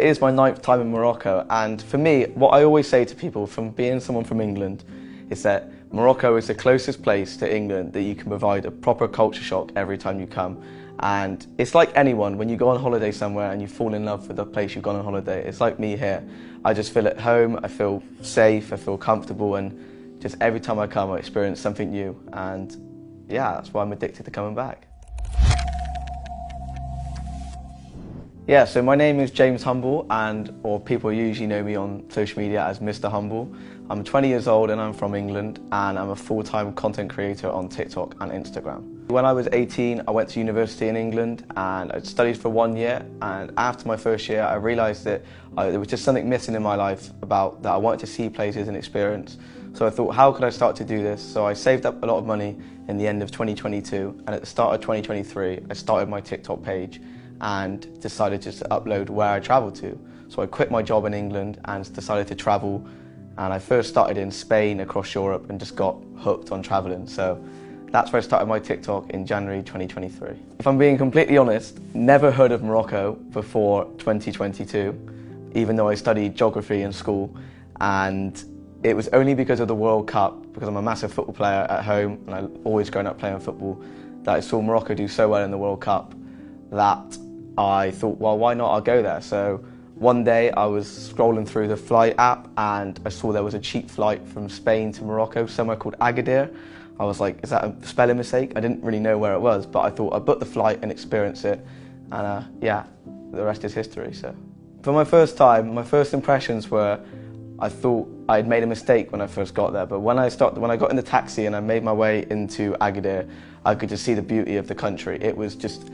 It is my 9th time in Morocco, and for me, what I always say to people from being someone from England is that Morocco is the closest place to England that you can provide a proper culture shock every time you come. And it's like anyone, when you go on holiday somewhere and you fall in love with the place you've gone on holiday, it's like me here. I just feel at home, I feel safe, I feel comfortable, and just every time I come I experience something new, and yeah, that's why I'm addicted to coming back. Yeah, so my name is James Humble, or people usually know me on social media as Mr. Humble. I'm 20 years old and I'm from England, and I'm a full-time content creator on TikTok and Instagram. When I was 18, I went to university in England and I studied for 1 year, and after my first year I realised that there was just something missing in my life about that I wanted to see places and experience. So I thought, how could I start to do this? So I saved up a lot of money in the end of 2022, and at the start of 2023 I started my TikTok page and decided just to upload where I travelled to. So I quit my job in England and decided to travel, and I first started in Spain, across Europe, and just got hooked on travelling. So that's where I started my TikTok in January 2023. If I'm being completely honest, never heard of Morocco before 2022, even though I studied geography in school, and it was only because of the World Cup, because I'm a massive football player at home and I've always grown up playing football, that I saw Morocco do so well in the World Cup that I thought, well, why not? I'll go there. So one day I was scrolling through the flight app and I saw there was a cheap flight from Spain to Morocco, somewhere called Agadir. I was like, is that a spelling mistake? I didn't really know where it was, but I thought I'd book the flight and experience it. And yeah, the rest is history. So for my first time, my first impressions were, I thought I'd made a mistake when I first got there, but when I got in the taxi and I made my way into Agadir, I could just see the beauty of the country. It was just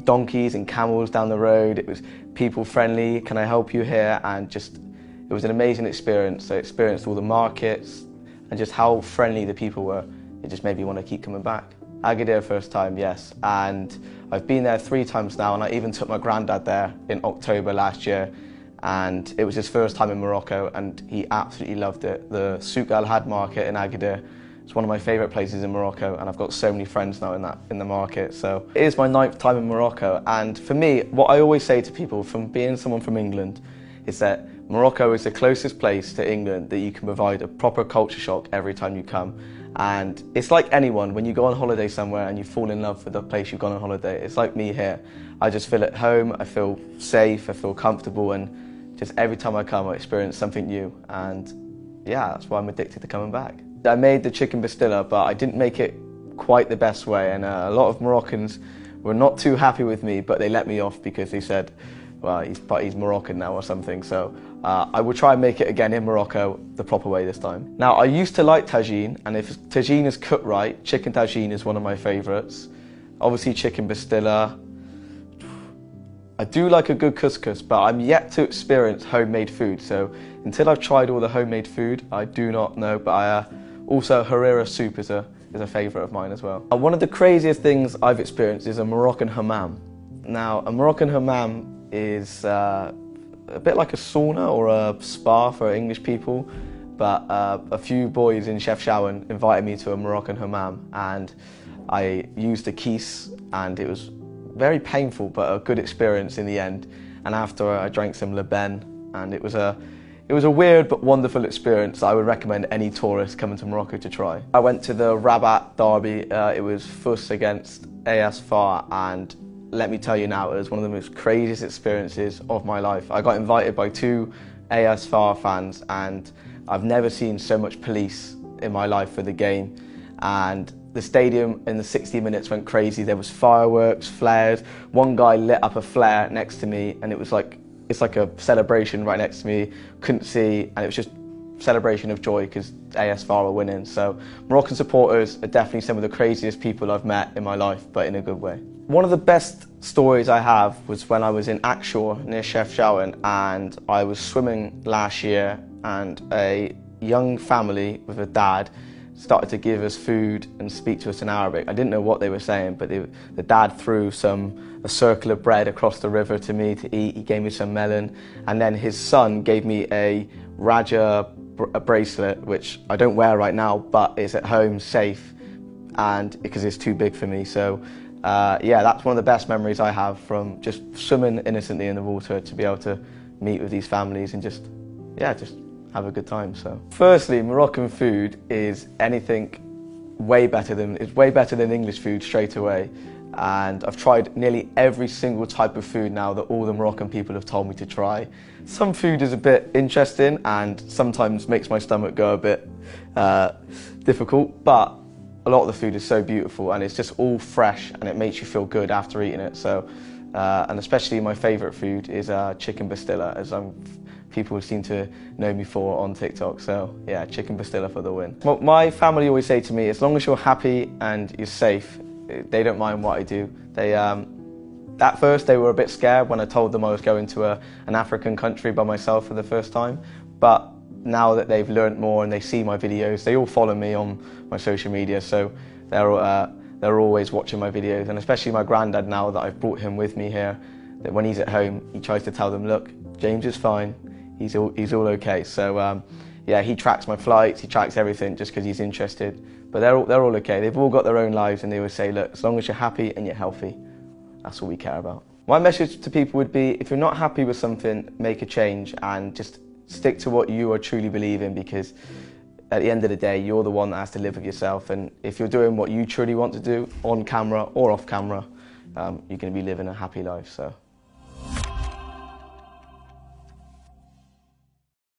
donkeys and camels down the road. It was people friendly, can I help you here? And just, it was an amazing experience. I experienced all the markets and just how friendly the people were. It just made me want to keep coming back. Agadir first time, yes. And I've been there 3 times now, and I even took my granddad there in October last year. And it was his first time in Morocco and he absolutely loved it. The Souk Al Had market in Agadir, it's one of my favourite places in Morocco, and I've got so many friends now in the market. So it is my 9th time in Morocco, and for me, what I always say to people from being someone from England is that Morocco is the closest place to England that you can provide a proper culture shock every time you come. And it's like anyone, when you go on holiday somewhere and you fall in love with the place you've gone on holiday, it's like me here. I just feel at home, I feel safe, I feel comfortable, and just every time I come I experience something new, and yeah, that's why I'm addicted to coming back. I made the chicken pastilla, but I didn't make it quite the best way, and a lot of Moroccans were not too happy with me, but they let me off because they said, well, he's Moroccan now or something. So I will try and make it again in Morocco the proper way this time. Now, I used to like tagine, and if tagine is cooked right, chicken tagine is one of my favourites. Obviously chicken pastilla. I do like a good couscous, but I'm yet to experience homemade food. So until I've tried all the homemade food, I do not know. But also harira soup is a favourite of mine as well. One of the craziest things I've experienced is a Moroccan hammam. Now, a Moroccan hammam is a bit like a sauna or a spa for English people, but a few boys in Chef Shawan invited me to a Moroccan hammam, and I used a kiss, and it was very painful but a good experience in the end. And after I drank some Leben, and it was a weird but wonderful experience. I would recommend any tourist coming to Morocco to try. I went to the Rabat derby. It was Fus against AS FAR, and let me tell you now, it was one of the most craziest experiences of my life. I got invited by 2 AS FAR fans, and I've never seen so much police in my life for the game. And the stadium in the 60 minutes went crazy. There was fireworks, flares. One guy lit up a flare next to me, and it's like a celebration right next to me. Couldn't see, and it was just celebration of joy because AS FAR were winning. So Moroccan supporters are definitely some of the craziest people I've met in my life, but in a good way. One of the best stories I have was when I was in Akshor near Chef Shawan, and I was swimming last year, and a young family with a dad started to give us food and speak to us in Arabic. I didn't know what they were saying, but the dad threw a circle of bread across the river to me to eat. He gave me some melon, and then his son gave me a Raja bracelet, which I don't wear right now, but is at home safe, and because it's too big for me. So yeah, that's one of the best memories I have from just swimming innocently in the water, to be able to meet with these families and just have a good time. So, firstly, Moroccan food is way better than English food straight away. And I've tried nearly every single type of food now that all the Moroccan people have told me to try. Some food is a bit interesting and sometimes makes my stomach go a bit difficult, but a lot of the food is so beautiful and it's just all fresh and it makes you feel good after eating it. So, and especially my favourite food is chicken pastilla, as people seem to know me for on TikTok. So yeah, chicken pastilla for the win. Well, my family always say to me, as long as you're happy and you're safe, they don't mind what I do. At first they were a bit scared when I told them I was going to an African country by myself for the first time, but now that they've learnt more and they see my videos, they all follow me on my social media, so they're always watching my videos, and especially my granddad, now that I've brought him with me here, that when he's at home he tries to tell them, look, James is fine, he's all okay. So yeah, he tracks my flights, he tracks everything just because he's interested. But they're all okay. They've all got their own lives, and they always say, look, as long as you're happy and you're healthy, that's all we care about. My message to people would be, if you're not happy with something, make a change and just stick to what you are truly believe in, because at the end of the day, you're the one that has to live with yourself. And if you're doing what you truly want to do, on camera or off camera, you're going to be living a happy life. So.